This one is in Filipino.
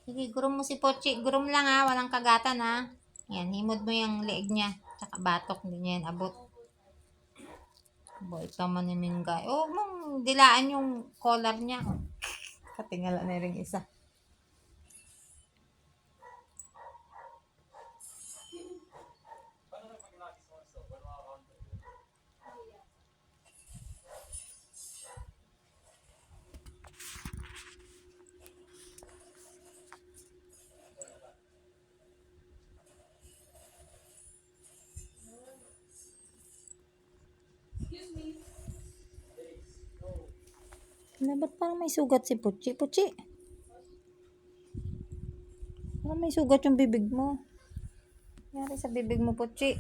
Sige, gurum mo si Pochi. Gurum lang ha, walang kagatan ha. Yan, himod mo yung leeg niya. Tsaka batok, hindi niya yan abot. Boy, tama ni Mingay. Oh, mong dilaan yung collar niya. Katingala na rin isa. Ba't parang may sugat si Puchi? Puchi? Parang may sugat yung bibig mo. Nangyari sa bibig mo, Puchi.